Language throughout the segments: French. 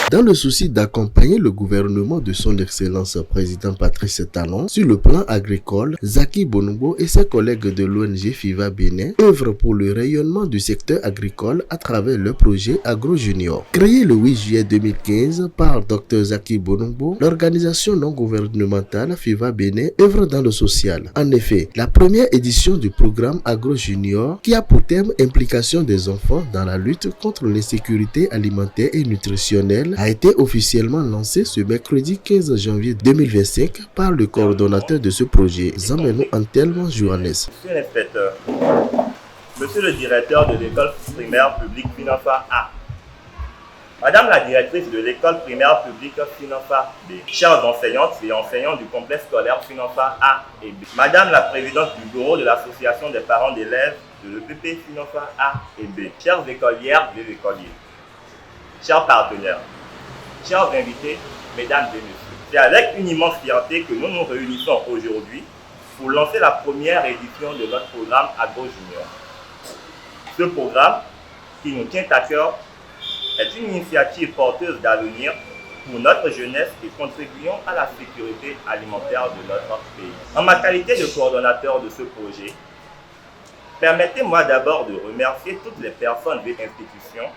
Dans le souci d'accompagner le gouvernement de son Excellence Président Patrice Talon sur le plan agricole, Zaki Bonumbo et ses collègues de l'ONG FIVA Bénin œuvrent pour le rayonnement du secteur agricole à travers le projet Agro Junior. Créé le 8 juillet 2015 par Dr Zaki Bonumbo, l'organisation non gouvernementale FIVA Bénin œuvre dans le social. En effet, la première édition du programme Agro Junior, qui a pour thème implication des enfants dans la lutte contre l'insécurité alimentaire et nutritionnelle, a été officiellement lancé ce mercredi 15 janvier 2025 par le coordonnateur de ce projet, Zambeno Antelmo Johannes. Monsieur l'inspecteur, monsieur le directeur de l'école primaire publique Finafa A, madame la directrice de l'école primaire publique Finafa B, chers enseignantes et enseignants du complexe scolaire Finafa A et B, madame la présidente du bureau de l'association des parents d'élèves de l'EPP Finafa A et B, chères écolières et écoliers, chers partenaires, chers invités, mesdames et messieurs, c'est avec une immense fierté que nous nous réunissons aujourd'hui pour lancer la première édition de notre programme Agro Junior. Ce programme, qui nous tient à cœur, est une initiative porteuse d'avenir pour notre jeunesse et contribuant à la sécurité alimentaire de notre pays. En ma qualité de coordonnateur de ce projet, permettez-moi d'abord de remercier toutes les personnes et institutions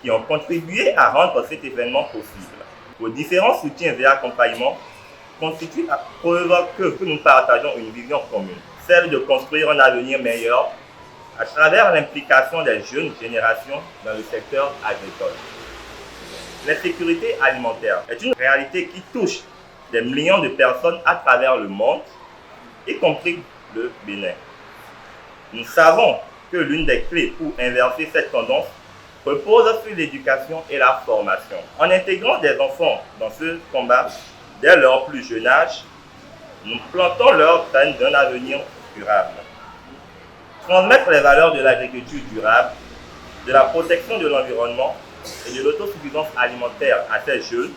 qui ont contribué à rendre cet événement possible. Vos différents soutiens et accompagnements constituent la preuve que nous partageons une vision commune, celle de construire un avenir meilleur à travers l'implication des jeunes générations dans le secteur agricole. L'insécurité alimentaire est une réalité qui touche des millions de personnes à travers le monde, y compris le Bénin. Nous savons que l'une des clés pour inverser cette tendance repose sur l'éducation et la formation. En intégrant des enfants dans ce combat dès leur plus jeune âge, nous plantons leur graine d'un avenir durable. Transmettre les valeurs de l'agriculture durable, de la protection de l'environnement et de l'autosuffisance alimentaire à ces jeunes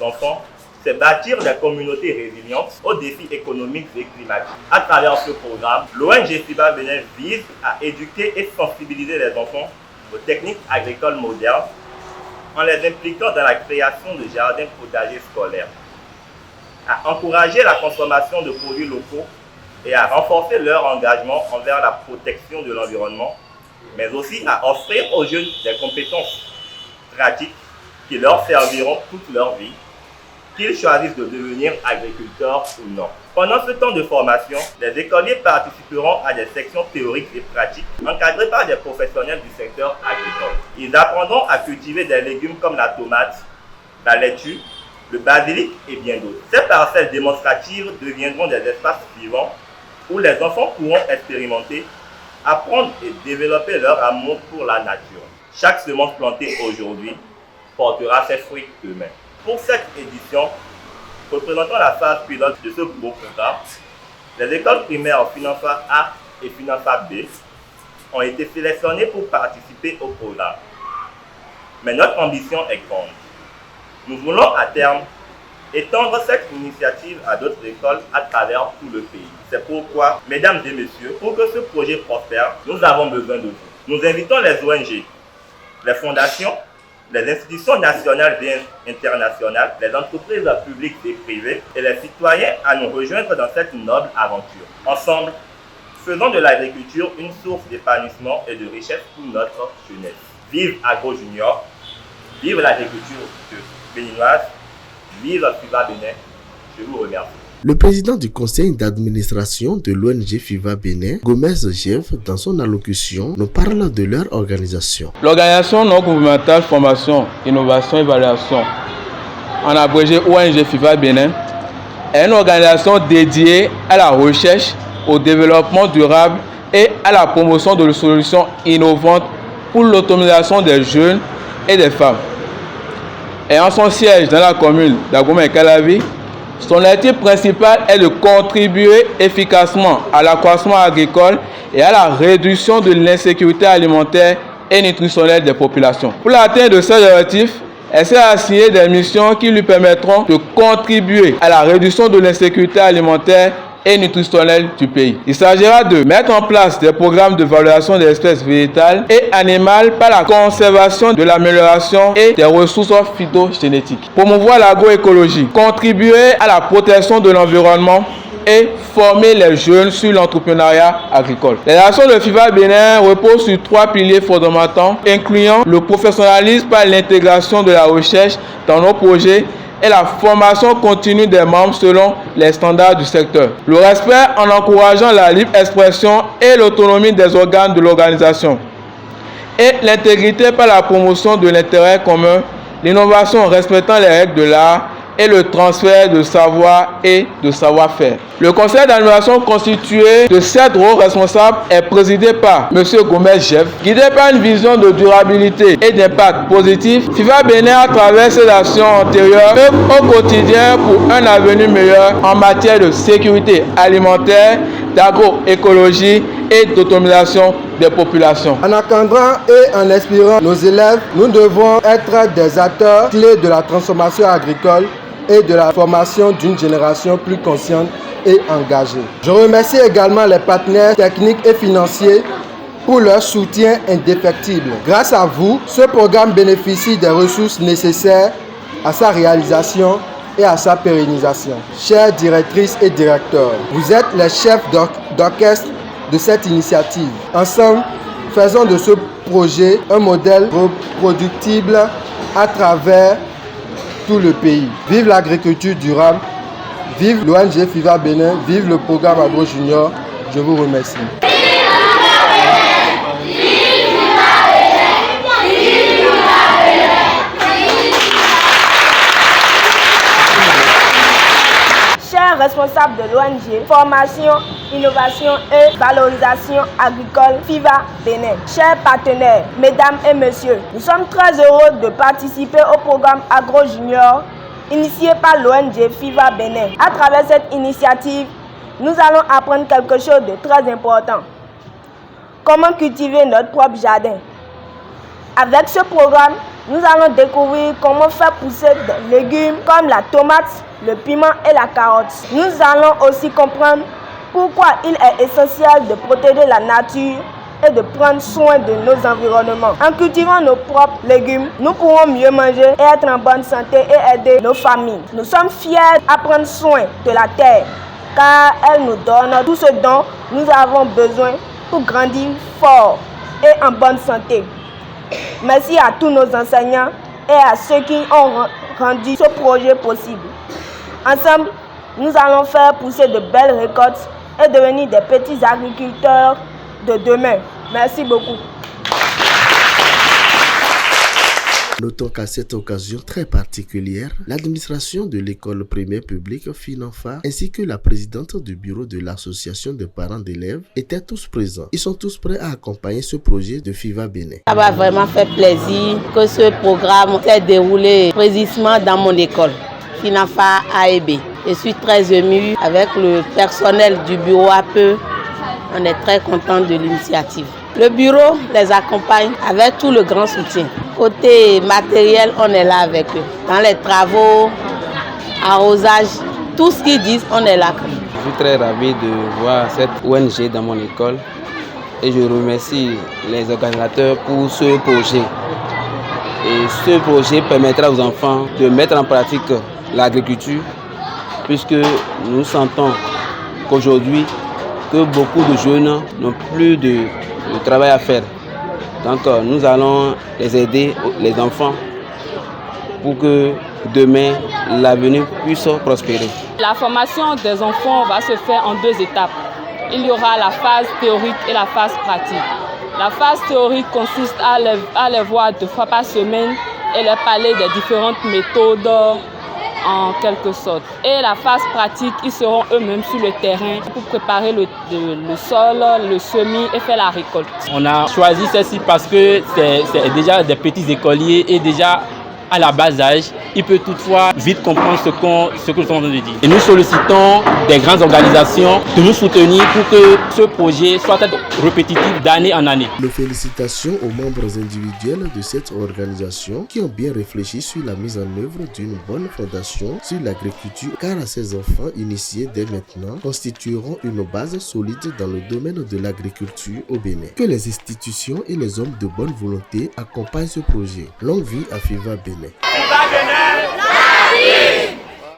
enfants, c'est bâtir des communautés résilientes aux défis économiques et climatiques. À travers ce programme, l'ONG FIVA Bénin vise à éduquer et sensibiliser les enfants aux techniques agricoles modernes en les impliquant dans la création de jardins potagers scolaires, à encourager la consommation de produits locaux et à renforcer leur engagement envers la protection de l'environnement, mais aussi à offrir aux jeunes des compétences pratiques qui leur serviront toute leur vie, qu'ils choisissent de devenir agriculteurs ou non. Pendant ce temps de formation, les écoliers participeront à des sections théoriques et pratiques encadrées par des professionnels du secteur agricole. Ils apprendront à cultiver des légumes comme la tomate, la laitue, le basilic et bien d'autres. Ces parcelles démonstratives deviendront des espaces vivants où les enfants pourront expérimenter, apprendre et développer leur amour pour la nature. Chaque semence plantée aujourd'hui portera ses fruits demain. Pour cette édition, représentant la phase pilote de ce beau programme, les écoles primaires Finafa A et Finafa B ont été sélectionnées pour participer au programme. Mais notre ambition est grande. Nous voulons à terme étendre cette initiative à d'autres écoles à travers tout le pays. C'est pourquoi, mesdames et messieurs, pour que ce projet prospère, nous avons besoin de vous. Nous invitons les ONG, les fondations, les institutions nationales et internationales, les entreprises publiques et privées et les citoyens à nous rejoindre dans cette noble aventure. Ensemble, faisons de l'agriculture une source d'épanouissement et de richesse pour notre jeunesse. Vive Agro Junior, vive l'agriculture béninoise, vive FIVA Bénin. Je vous remercie. Le président du conseil d'administration de l'ONG FIVA Bénin, Gomez Jeff, dans son allocution, nous parle de leur organisation. L'organisation non gouvernementale Formation, Innovation, Évaluation, en abrégé ONG FIVA Bénin, est une organisation dédiée à la recherche, au développement durable et à la promotion de solutions innovantes pour l'autonomisation des jeunes et des femmes. Ayant son siège dans la commune d'Agomey-Calavi, son objectif principal est de contribuer efficacement à l'accroissement agricole et à la réduction de l'insécurité alimentaire et nutritionnelle des populations. Pour l'atteinte de ces objectifs, elle s'est assignée des missions qui lui permettront de contribuer à la réduction de l'insécurité alimentaire et nutritionnelle du pays. Il s'agira de mettre en place des programmes de valorisation des espèces végétales et animales par la conservation de l'amélioration et des ressources phytogénétiques. Promouvoir l'agroécologie, contribuer à la protection de l'environnement et former les jeunes sur l'entrepreneuriat agricole. Les actions de FIFA Bénin reposent sur 3 piliers fondamentaux, incluant le professionnalisme par l'intégration de la recherche dans nos projets et la formation continue des membres selon les standards du secteur. Le respect en encourageant la libre expression et l'autonomie des organes de l'organisation. Et l'intégrité par la promotion de l'intérêt commun, l'innovation en respectant les règles de l'art et le transfert de savoir et de savoir-faire. Le conseil d'administration constitué de 7 hauts responsables est présidé par M. Gomez Jeff. Guidé par une vision de durabilité et d'impact positif, FIFA Bénin, à travers ses actions antérieures, œuvre au quotidien pour un avenir meilleur en matière de sécurité alimentaire, d'agroécologie et d'autonomisation des populations. En encadrant et en inspirant nos élèves, nous devons être des acteurs clés de la transformation agricole et de la formation d'une génération plus consciente et engagée. Je remercie également les partenaires techniques et financiers pour leur soutien indéfectible. Grâce à vous, ce programme bénéficie des ressources nécessaires à sa réalisation et à sa pérennisation. Chères directrices et directeurs, vous êtes les chefs d'orchestre de cette initiative. Ensemble, faisons de ce projet un modèle reproductible à travers tout le pays. Vive l'agriculture durable, vive l'ONG FIFA Bénin, vive le programme Agro Junior. Je vous remercie. Chers responsables de l'ONG, formation, innovation et valorisation agricole FIFA Bénin. Chers partenaires, mesdames et messieurs, nous sommes très heureux de participer au programme Agro Junior initié par l'ONG FIFA Bénin. À travers cette initiative, nous allons apprendre quelque chose de très important. Comment cultiver notre propre jardin. Avec ce programme, nous allons découvrir comment faire pousser des légumes comme la tomate, le piment et la carotte. Nous allons aussi comprendre pourquoi il est essentiel de protéger la nature et de prendre soin de nos environnements. En cultivant nos propres légumes, nous pourrons mieux manger et être en bonne santé et aider nos familles. Nous sommes fiers à prendre soin de la terre car elle nous donne tout ce dont nous avons besoin pour grandir fort et en bonne santé. Merci à tous nos enseignants et à ceux qui ont rendu ce projet possible. Ensemble, nous allons faire pousser de belles récoltes et devenir des petits agriculteurs de demain. Merci beaucoup. Notons qu'à cette occasion très particulière, l'administration de l'école primaire publique FINAFA ainsi que la présidente du bureau de l'association de parents d'élèves étaient tous présents. Ils sont tous prêts à accompagner ce projet de FIFA Bénin. Ça m'a vraiment fait plaisir que ce programme s'est déroulé précisément dans mon école, FINAFA A et B. Je suis très émue avec le personnel du bureau APE. On est très content de l'initiative. Le bureau les accompagne avec tout le grand soutien. Côté matériel, on est là avec eux. Dans les travaux, arrosage, tout ce qu'ils disent, on est là. Je suis très ravi de voir cette ONG dans mon école et je remercie les organisateurs pour ce projet. Et ce projet permettra aux enfants de mettre en pratique l'agriculture puisque nous sentons qu'aujourd'hui, que beaucoup de jeunes n'ont plus de travail à faire. Donc nous allons les aider, les enfants, pour que demain, l'avenir puisse prospérer. La formation des enfants va se faire en 2 étapes. Il y aura la phase théorique et la phase pratique. La phase théorique consiste à les voir 2 fois par semaine et leur parler des différentes méthodes en quelque sorte. Et la phase pratique, ils seront eux-mêmes sur le terrain pour préparer le sol, le semis et faire la récolte. On a choisi ceci parce que c'est déjà des petits écoliers et déjà à la bas âge, il peut toutefois vite comprendre ce que nous sommes en train de dire. Et nous sollicitons des grandes organisations de nous soutenir pour que ce projet soit répétitif d'année en année. Nos félicitations aux membres individuels de cette organisation qui ont bien réfléchi sur la mise en œuvre d'une bonne fondation sur l'agriculture, car ces enfants initiés dès maintenant constitueront une base solide dans le domaine de l'agriculture au Bénin. Que les institutions et les hommes de bonne volonté accompagnent ce projet. Longue vie à FIVA Bénin.